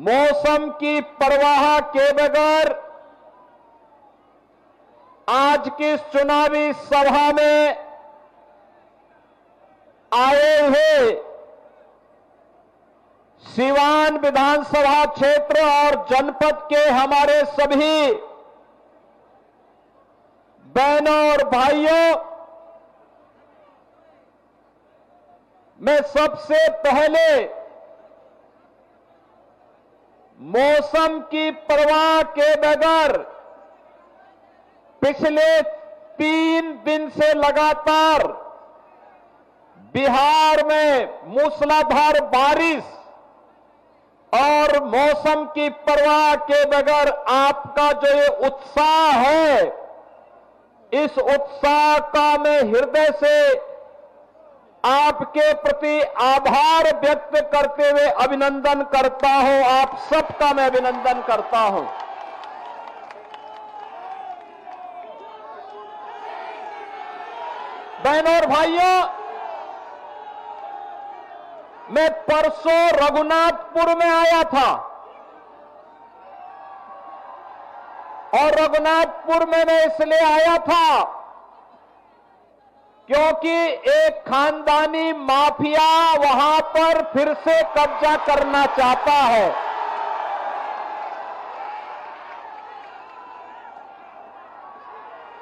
मौसम की परवाह के बगैर आज की चुनावी सभा में आए हुए सीवान विधानसभा क्षेत्र और जनपद के हमारे सभी बहनों और भाइयों, मैं सबसे पहले मौसम की परवाह के बगैर पिछले 3 दिन से लगातार बिहार में मूसलाधार बारिश और मौसम की परवाह के बगैर आपका जो ये उत्साह है, इस उत्साह का मैं हृदय से आपके प्रति आभार व्यक्त करते हुए अभिनंदन करता हूं। आप सबका मैं अभिनंदन करता हूं। बहनों और भाइयों, मैं परसों रघुनाथपुर में आया था और रघुनाथपुर में मैं इसलिए आया था क्योंकि एक खानदानी माफिया वहां पर फिर से कब्जा करना चाहता है।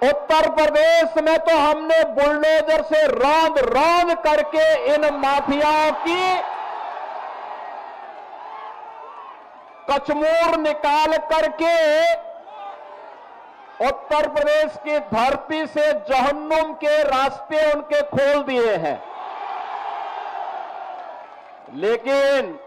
उत्तर प्रदेश में तो हमने बुलडोजर से रौंद रौंद करके इन माफियाओं की कचमूर निकाल करके उत्तर प्रदेश की धरती से जहन्नुम के रास्ते उनके खोल दिए हैं। लेकिन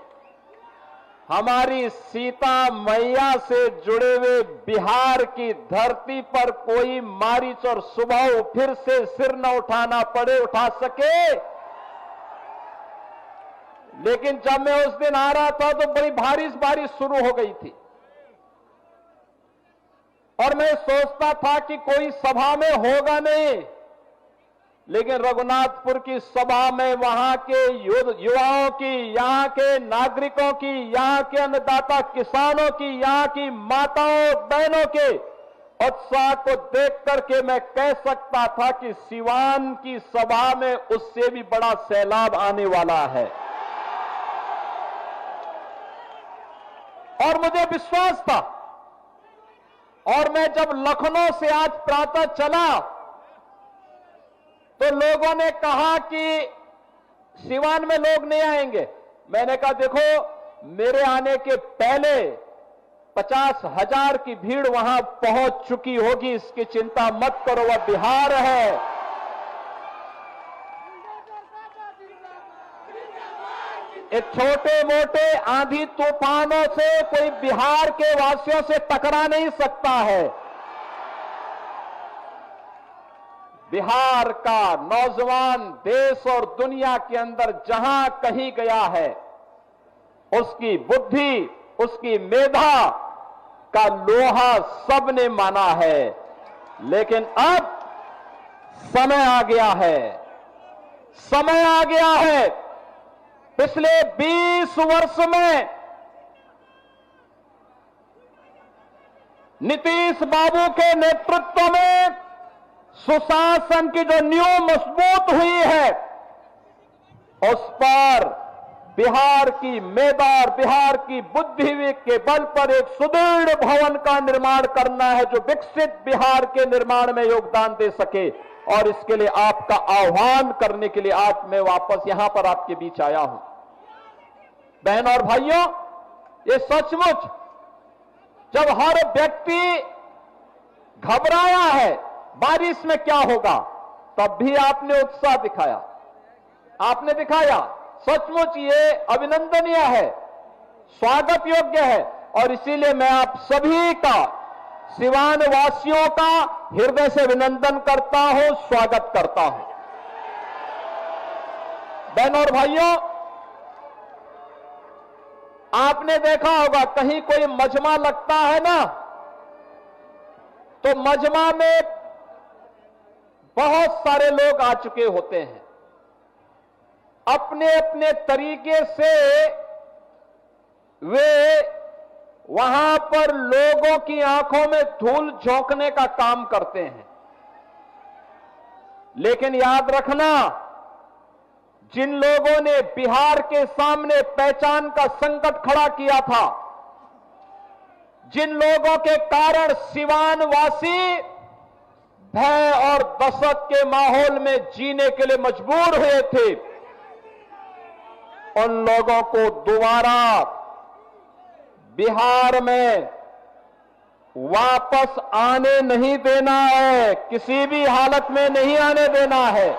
हमारी सीता मैया से जुड़े हुए बिहार की धरती पर कोई मारीच और सुबह फिर से सिर न उठाना पड़े, उठा सके। लेकिन जब मैं उस दिन आ रहा था तो बड़ी बारिश शुरू हो गई थी और मैं सोचता था कि कोई सभा में होगा नहीं, लेकिन रघुनाथपुर की सभा में वहां के युवाओं की, यहां के नागरिकों की, यहां के अन्नदाता किसानों की, यहां की माताओं बहनों के उत्साह को देख करके मैं कह सकता था कि सीवान की सभा में उससे भी बड़ा सैलाब आने वाला है। और मुझे विश्वास था। और मैं जब लखनऊ से आज प्रातः चला तो लोगों ने कहा कि सीवान में लोग नहीं आएंगे। मैंने कहा देखो, मेरे आने के पहले 50,000 की भीड़ वहां पहुंच चुकी होगी, इसकी चिंता मत करो। वह बिहार है। एक छोटे मोटे आंधी तूफानों से कोई बिहार के वासियों से टकरा नहीं सकता है। बिहार का नौजवान देश और दुनिया के अंदर जहां कहीं गया है, उसकी बुद्धि, उसकी मेधा का लोहा सबने माना है। लेकिन अब समय आ गया है, समय आ गया है। पिछले 20 वर्ष में नीतीश बाबू के नेतृत्व में सुशासन की जो नींव मजबूत हुई है, उस पर बिहार की मेधा और बिहार की बुद्धि के बल पर एक सुदृढ़ भवन का निर्माण करना है, जो विकसित बिहार के निर्माण में योगदान दे सके। और इसके लिए आपका आह्वान करने के लिए आज मैं वापस यहां पर आपके बीच आया हूं। बहन और भाइयों, ये सचमुच जब हर व्यक्ति घबराया है बारिश में क्या होगा, तब भी आपने उत्साह दिखाया, आपने दिखाया। सचमुच ये अभिनंदनीय है, स्वागत योग्य है। और इसीलिए मैं आप सभी का, सीवान वासियों का हृदय से अभिनंदन करता हूं, स्वागत करता हूं। बहनों और भाइयों, आपने देखा होगा कहीं कोई मजमा लगता है ना, तो मजमा में बहुत सारे लोग आ चुके होते हैं। अपने अपने तरीके से वे वहां पर लोगों की आंखों में धूल झोंकने का काम करते हैं। लेकिन याद रखना, जिन लोगों ने बिहार के सामने पहचान का संकट खड़ा किया था, जिन लोगों के कारण सिवान वासी भय और दहशत के माहौल में जीने के लिए मजबूर हुए थे, उन लोगों को दोबारा बिहार में वापस आने नहीं देना है, किसी भी हालत में नहीं आने देना है।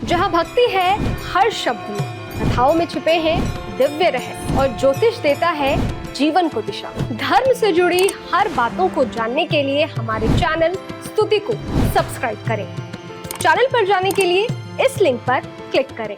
जहां भक्ति है हर शब्द में, कथाओं में छुपे हैं दिव्य रहस्य और ज्योतिष देता है जीवन को दिशा। धर्म से जुड़ी हर बातों को जानने के लिए हमारे चैनल स्तुति को सब्सक्राइब करें। चैनल पर जाने के लिए इस लिंक पर क्लिक करें।